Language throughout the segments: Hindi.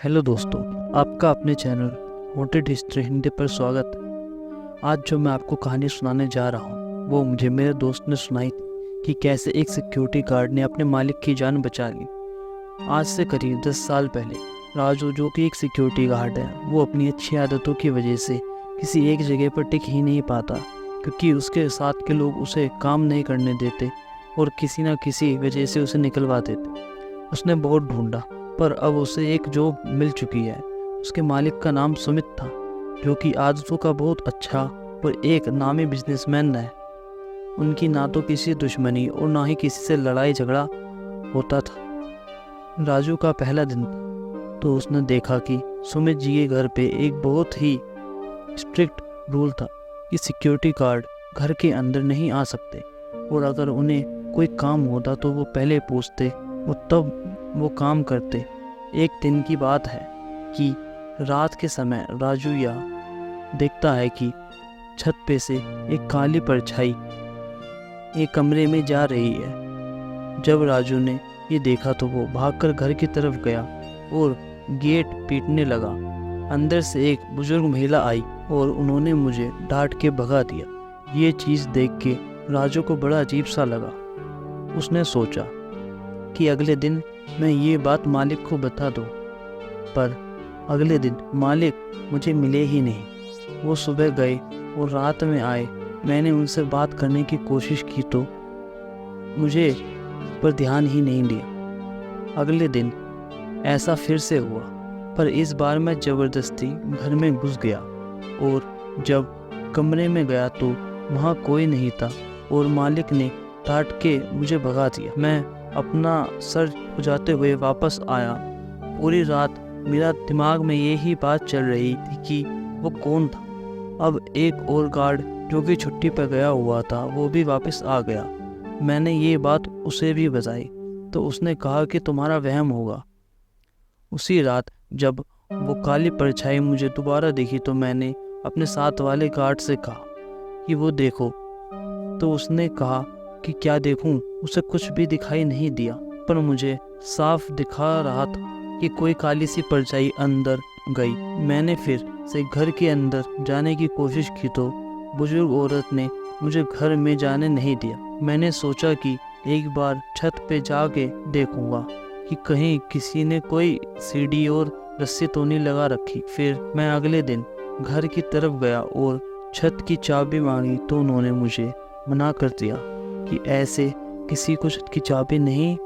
हेलो दोस्तों, आपका अपने चैनल हॉन्टेड हिस्ट्री हिंदी पर स्वागत है। आज जो मैं आपको कहानी सुनाने जा रहा हूँ वो मुझे मेरे दोस्त ने सुनाई थी कि कैसे एक सिक्योरिटी गार्ड ने अपने मालिक की जान बचा ली। आज से करीब 10 साल पहले राजू, जो कि एक सिक्योरिटी गार्ड है, वो अपनी अच्छी आदतों की वजह से किसी एक जगह पर टिक ही नहीं पाता, क्योंकि उसके साथ के लोग उसे काम नहीं करने देते और किसी न किसी वजह से उसे निकलवा देते। उसने बहुत ढूंढा पर अब उसे एक जॉब मिल चुकी है। उसके मालिक का नाम सुमित था, जो कि आदतों का बहुत अच्छा और एक नामी बिजनेसमैन है। उनकी ना तो किसी दुश्मनी और ना ही किसी से लड़ाई झगड़ा होता था। राजू का पहला दिन था तो उसने देखा कि सुमित जी के घर पे एक बहुत ही स्ट्रिक्ट रूल था कि सिक्योरिटी गार्ड घर के अंदर नहीं आ सकते, और अगर उन्हें कोई काम होता तो वो पहले पूछते और तब वो काम करते। एक दिन की बात है कि रात के समय राजू यह देखता है कि छत पे से एक काली परछाई एक कमरे में जा रही है। जब राजू ने ये देखा तो वो भागकर घर की तरफ गया और गेट पीटने लगा। अंदर से एक बुजुर्ग महिला आई और उन्होंने मुझे डांट के भगा दिया। ये चीज़ देख के राजू को बड़ा अजीब सा लगा। उसने सोचा कि अगले दिन मैं ये बात मालिक को बता दूं, पर अगले दिन मालिक मुझे मिले ही नहीं। वो सुबह गए और रात में आए। मैंने उनसे बात करने की कोशिश की तो मुझे पर ध्यान ही नहीं दिया। अगले दिन ऐसा फिर से हुआ, पर इस बार मैं ज़बरदस्ती घर में घुस गया और जब कमरे में गया तो वहाँ कोई नहीं था और मालिक ने डांट के मुझे भगा दिया। मैं अपना सर खुजाते हुए वापस आया। पूरी रात मेरा दिमाग में यही बात चल रही थी कि वो कौन था। अब एक और गार्ड जो कि छुट्टी पर गया हुआ था वो भी वापस आ गया। मैंने ये बात उसे भी बताई तो उसने कहा कि तुम्हारा वहम होगा। उसी रात जब वो काली परछाई मुझे दोबारा दिखी तो मैंने अपने साथ वाले गार्ड से कहा कि वो देखो, तो उसने कहा कि क्या देखूं। उसे कुछ भी दिखाई नहीं दिया, पर मुझे साफ दिखा रहा था कि कोई काली सी परछाई अंदर गई। मैंने फिर से घर के अंदर जाने की कोशिश की तो बुजुर्ग औरत ने मुझे घर में जाने नहीं दिया। मैंने सोचा कि एक बार छत पे जाके देखूंगा कि कहीं किसी ने कोई सीढ़ी और रस्सी तो नहीं लगा रखी। फिर मैं अगले दिन घर की तरफ गया और छत की चाबी मांगी तो उन्होंने मुझे मना कर दिया कि ऐसे किसी को छत की चाबी नहीं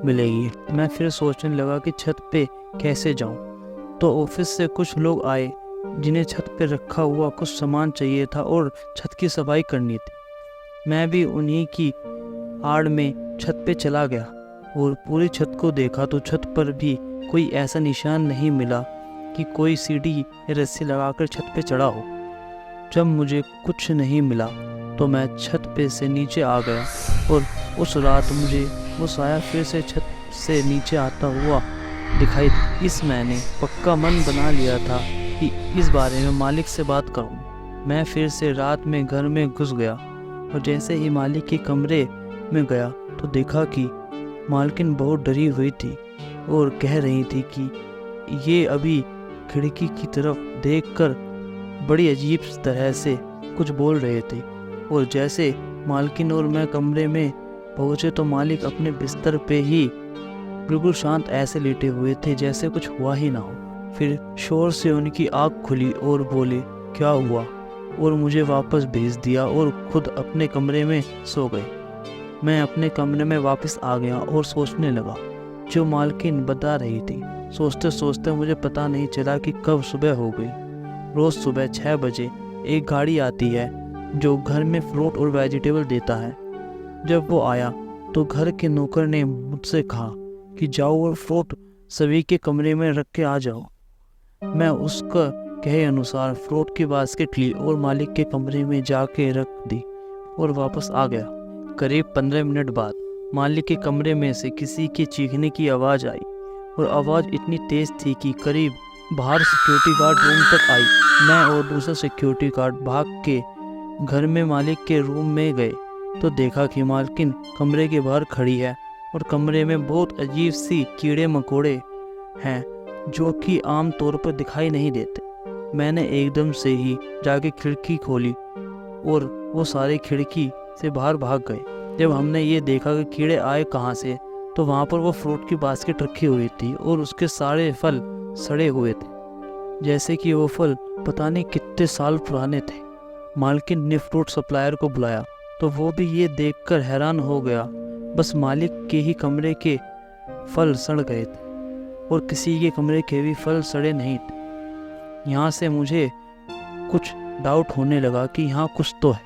मिलेगी। मैं फिर सोचने लगा कि छत पे कैसे जाऊं, तो ऑफिस से कुछ लोग आए जिन्हें छत पे रखा हुआ कुछ सामान चाहिए था और छत की सफाई करनी थी। मैं भी उन्हीं की आड़ में छत पे चला गया और पूरी छत को देखा तो छत पर भी कोई ऐसा निशान नहीं मिला कि कोई सीढ़ी या रस्सी लगाकर छत पे चढ़ा हो। जब मुझे कुछ नहीं मिला तो मैं छत पे से नीचे आ गया और उस रात मुझे वो साया फिर से छत से नीचे आता हुआ दिखाई दी। इस मैंने पक्का मन बना लिया था कि इस बारे में मालिक से बात करूं। मैं फिर से रात में घर में घुस गया और जैसे ही मालिक के कमरे में गया तो देखा कि मालकिन बहुत डरी हुई थी और कह रही थी कि ये अभी खिड़की की तरफ देखकर बड़ी अजीब तरह से कुछ बोल रहे थे। और जैसे मालकिन और मैं कमरे में पहुंचे तो मालिक अपने बिस्तर पे ही बिल्कुल शांत ऐसे लेटे हुए थे जैसे कुछ हुआ ही ना हो। फिर शोर से उनकी आँख खुली और बोले, क्या हुआ, और मुझे वापस भेज दिया और खुद अपने कमरे में सो गए। मैं अपने कमरे में वापस आ गया और सोचने लगा जो मालकिन बता रही थी। सोचते सोचते मुझे पता नहीं चला कि कब सुबह हो गई। रोज़ सुबह 6 बजे एक गाड़ी आती है जो घर में फ्रूट और वेजिटेबल देता है। जब वो आया तो घर के नौकर ने मुझसे कहा कि जाओ और फ्रूट सभी के कमरे में रख के आ जाओ। मैं उसका कहे अनुसार फ्रूट की बास्केट ली और मालिक के कमरे में जाके रख दी और वापस आ गया। करीब 15 मिनट बाद मालिक के कमरे में से किसी के चीखने की आवाज़ आई और आवाज़ इतनी तेज़ थी कि करीब बाहर सिक्योरिटी गार्ड रूम तक आई। मैं और दूसरा सिक्योरिटी गार्ड भाग के घर में मालिक के रूम में गए तो देखा कि मालकिन कमरे के बाहर खड़ी है और कमरे में बहुत अजीब सी कीड़े मकोड़े हैं जो कि आम तौर पर दिखाई नहीं देते। मैंने एकदम से ही जाके खिड़की खोली और वो सारे खिड़की से बाहर भाग गए। जब हमने ये देखा कि कीड़े आए कहाँ से, तो वहाँ पर वो फ्रूट की बास्केट रखी हुई थी और उसके सारे फल सड़े हुए थे, जैसे कि वो फल पता नहीं कितने साल पुराने थे। मालकिन ने फ्रूट सप्लायर को बुलाया तो वो भी ये देखकर हैरान हो गया। बस मालिक के ही कमरे के फल सड़ गए थे और किसी के कमरे के भी फल सड़े नहीं थे। यहाँ से मुझे कुछ डाउट होने लगा कि यहाँ कुछ तो है।